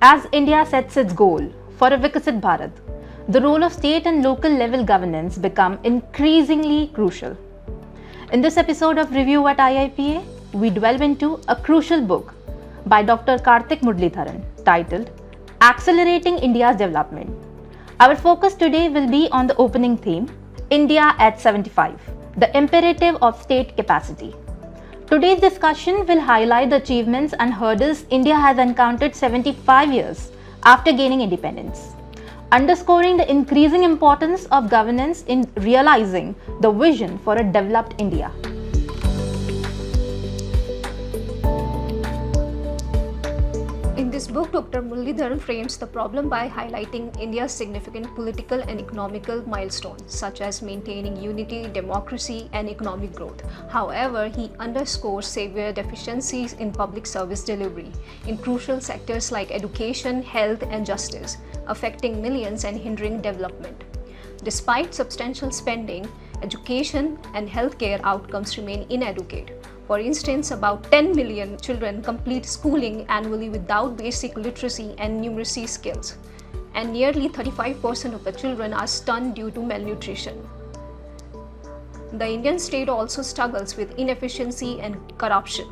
As India sets its goal for a Viksit Bharat, the role of state and local level governance become increasingly crucial. In this episode of Review at IIPA, we delve into a crucial book by Dr. Karthik Muralidharan titled Accelerating India's Development. Our focus today will be on the opening theme, India at 75, the imperative of state capacity. Today's discussion will highlight the achievements and hurdles India has encountered 75 years after gaining independence, underscoring the increasing importance of governance in realizing the vision for a developed India. In this book, Dr. Muralidharan frames the problem by highlighting India's significant political and economical milestones, such as maintaining unity, democracy, and economic growth. However, he underscores severe deficiencies in public service delivery in crucial sectors like education, health, and justice, affecting millions and hindering development. Despite substantial spending, education and healthcare outcomes remain inadequate. For instance, about 10 million children complete schooling annually without basic literacy and numeracy skills, and nearly 35% of the children are stunned due to malnutrition. The Indian state also struggles with inefficiency and corruption,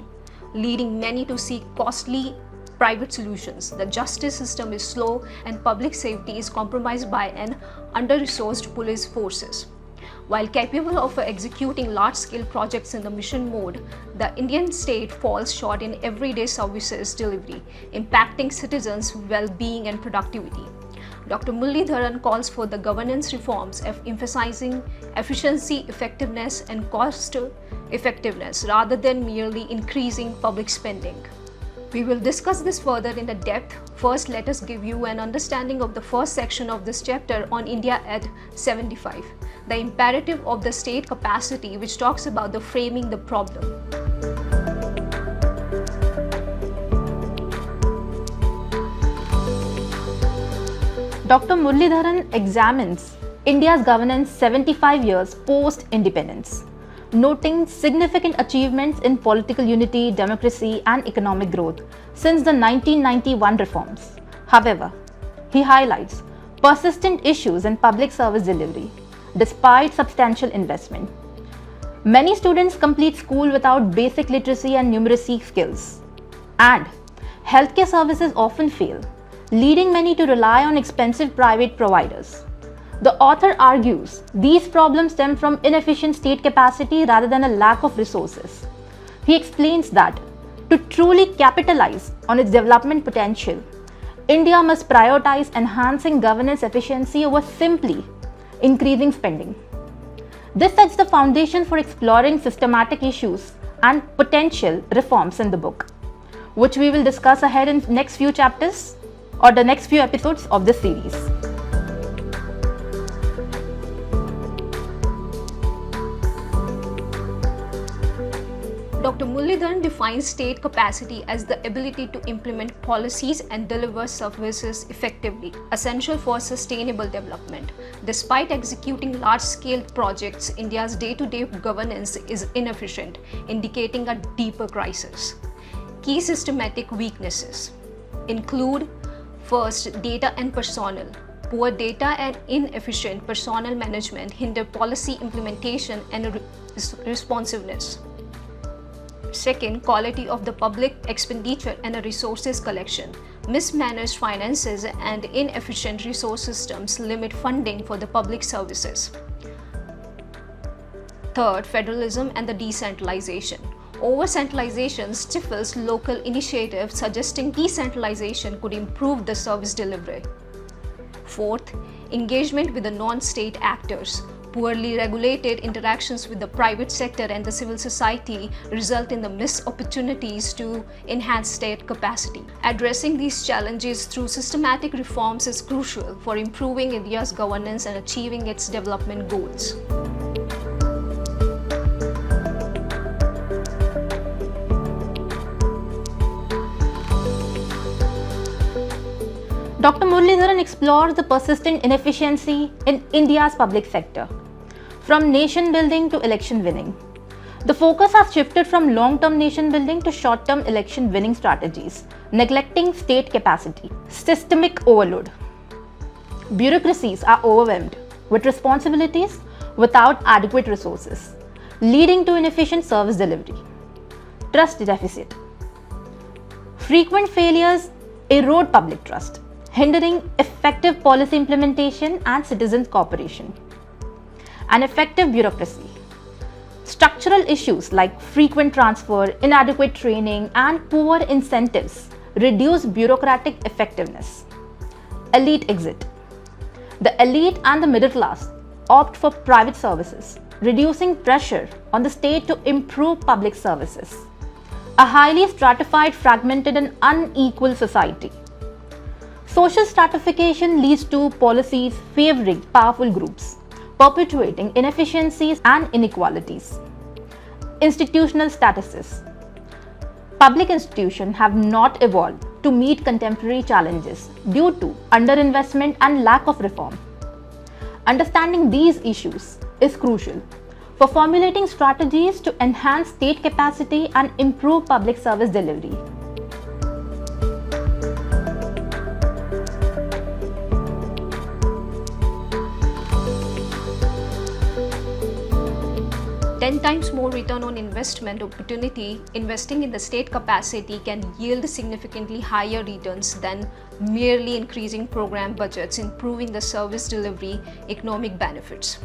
leading many to seek costly private solutions. The justice system is slow and public safety is compromised by an under-resourced police forces. While capable of executing large-scale projects in the mission mode, the Indian state falls short in everyday services delivery, impacting citizens' well-being and productivity. Dr. Muralidharan calls for the governance reforms emphasizing efficiency, effectiveness, and cost effectiveness rather than merely increasing public spending. We will discuss this further in depth. First, let us give you an understanding of the first section of this chapter on India at 75, the imperative of the state capacity, which talks about the framing the problem. Dr. Muralidharan examines India's governance 75 years post-independence, noting significant achievements in political unity, democracy, and economic growth since the 1991 reforms. However, he highlights persistent issues in public service delivery, despite substantial investment. Many students complete school without basic literacy and numeracy skills, and healthcare services often fail, leading many to rely on expensive private providers. The author argues these problems stem from inefficient state capacity rather than a lack of resources. He explains that to truly capitalize on its development potential, India must prioritize enhancing governance efficiency over simply increasing spending. This sets the foundation for exploring systematic issues and potential reforms in the book, which we will discuss ahead in the next few chapters or the next few episodes of this series. Dr. Muralidharan defines state capacity as the ability to implement policies and deliver services effectively, essential for sustainable development. Despite executing large-scale projects, India's day-to-day governance is inefficient, indicating a deeper crisis. Key systematic weaknesses include: first, data and personnel. Poor data and inefficient personnel management hinder policy implementation and responsiveness. Second, quality of the public expenditure and resources collection. Mismanaged finances and inefficient resource systems limit funding for the public services. Third, federalism and the decentralization. Over-centralization stifles local initiatives, suggesting decentralization could improve the service delivery. Fourth, engagement with the non-state actors. Poorly regulated interactions with the private sector and the civil society result in the missed opportunities to enhance state capacity. Addressing these challenges through systematic reforms is crucial for improving India's governance and achieving its development goals. Dr. Muralidharan explores the persistent inefficiency in India's public sector, from nation building to election winning. The focus has shifted from long-term nation building to short-term election winning strategies, neglecting state capacity. Systemic overload. Bureaucracies are overwhelmed with responsibilities without adequate resources, leading to inefficient service delivery. Trust deficit. Frequent failures erode public trust, hindering effective policy implementation and citizen cooperation. An effective bureaucracy. Structural issues like frequent transfer, inadequate training, and poor incentives reduce bureaucratic effectiveness. Elite exit. The elite and the middle class opt for private services, reducing pressure on the state to improve public services. A highly stratified, fragmented, and unequal society. Social stratification leads to policies favoring powerful groups, perpetuating inefficiencies and inequalities. Institutional statuses. Public institutions have not evolved to meet contemporary challenges due to underinvestment and lack of reform. Understanding these issues is crucial for formulating strategies to enhance state capacity and improve public service delivery. Ten times more return on investment opportunity. Investing in the state capacity can yield significantly higher returns than merely increasing program budgets, improving the service delivery, economic benefits.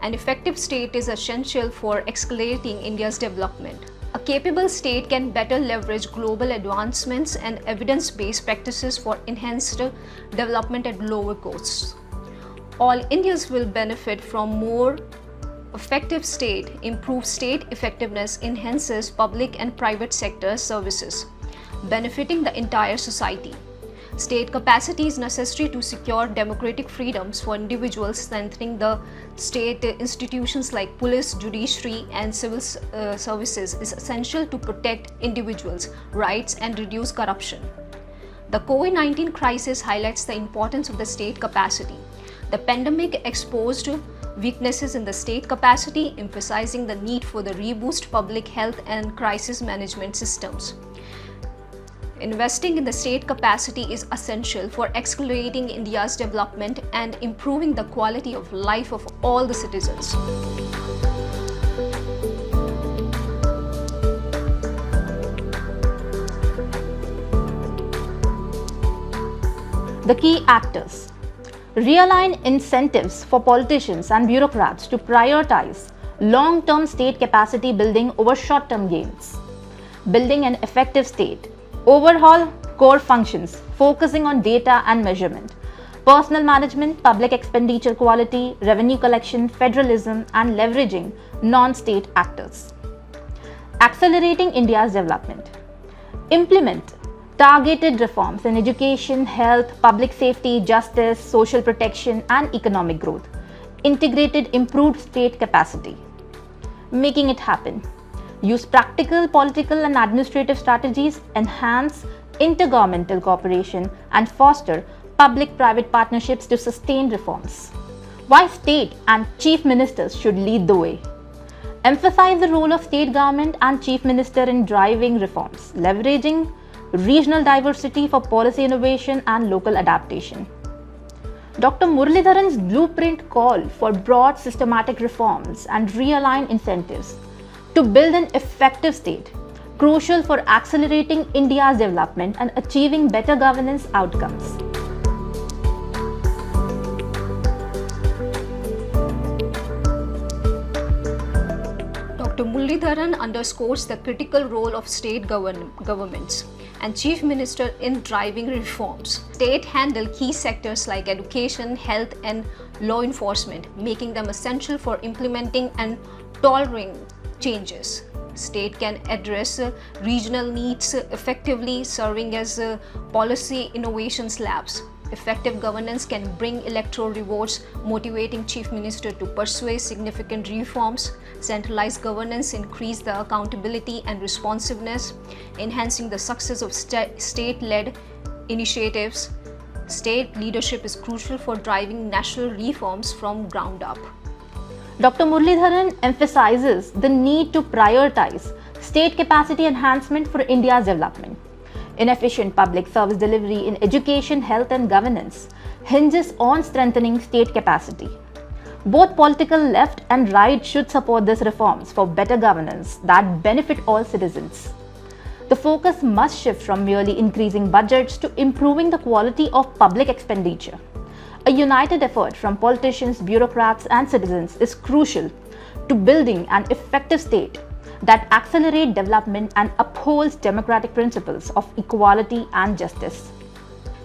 An effective state is essential for accelerating India's development. A capable state can better leverage global advancements and evidence-based practices for enhanced development at lower costs. All Indians will benefit from more effective state. Improved state effectiveness enhances public and private sector services, benefiting the entire society. State capacity is necessary to secure democratic freedoms for individuals, strengthening the state institutions like police, judiciary, and civil services is essential to protect individuals' rights and reduce corruption. The COVID-19 crisis highlights the importance of the state capacity. The pandemic exposed weaknesses in the state capacity, emphasizing the need for the reboost public health and crisis management systems. Investing in the state capacity is essential for accelerating India's development and improving the quality of life of all the citizens. The key actors. Realign incentives for politicians and bureaucrats to prioritize long-term state capacity building over short-term gains. Building an effective state. Overhaul core functions, focusing on data and measurement, personal management, public expenditure quality, revenue collection, federalism, and leveraging non-state actors. Accelerating India's development. Implement targeted reforms in education, health, public safety, justice, social protection, and economic growth. Integrated improved state capacity. Making it happen. Use practical, political, and administrative strategies, enhance intergovernmental cooperation, and foster public-private partnerships to sustain reforms. Why state and chief ministers should lead the way. Emphasize the role of state government and chief minister in driving reforms, leveraging regional diversity for policy innovation and local adaptation. Dr. Muralidharan's blueprint called for broad systematic reforms and realigned incentives to build an effective state, crucial for accelerating India's development and achieving better governance outcomes. Dr. Muralidharan underscores the critical role of state governments and chief minister in driving reforms. State handle key sectors like education, health, and law enforcement, making them essential for implementing and tolerating changes. State can address regional needs effectively, serving as policy innovations labs. Effective governance can bring electoral rewards, motivating chief minister to pursue significant reforms. Centralized governance increase the accountability and responsiveness, enhancing the success of state-led initiatives. State leadership is crucial for driving national reforms from ground up. Dr. Muralidharan emphasizes the need to prioritize state capacity enhancement for India's development. Inefficient public service delivery in education, health, and governance hinges on strengthening state capacity. Both political left and right should support these reforms for better governance that benefit all citizens. The focus must shift from merely increasing budgets to improving the quality of public expenditure. A united effort from politicians, bureaucrats, and citizens is crucial to building an effective state that accelerates development and upholds democratic principles of equality and justice.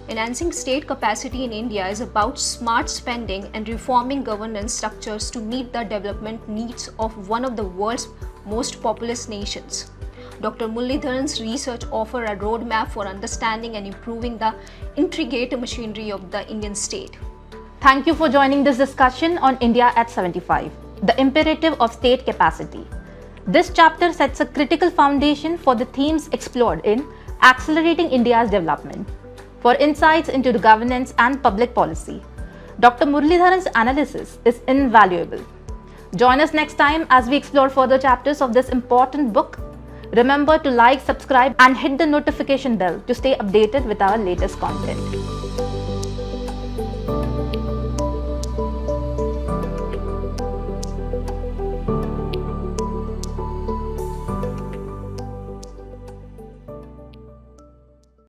Enhancing state capacity in India is about smart spending and reforming governance structures to meet the development needs of one of the world's most populous nations. Dr. Muralidharan's research offers a roadmap for understanding and improving the intricate machinery of the Indian state. Thank you for joining this discussion on India at 75, the imperative of state capacity. This chapter sets a critical foundation for the themes explored in Accelerating India's Development. For insights into the governance and public policy, Dr. Muralidharan's analysis is invaluable. Join us next time as we explore further chapters of this important book. Remember to like, subscribe, and hit the notification bell to stay updated with our latest content.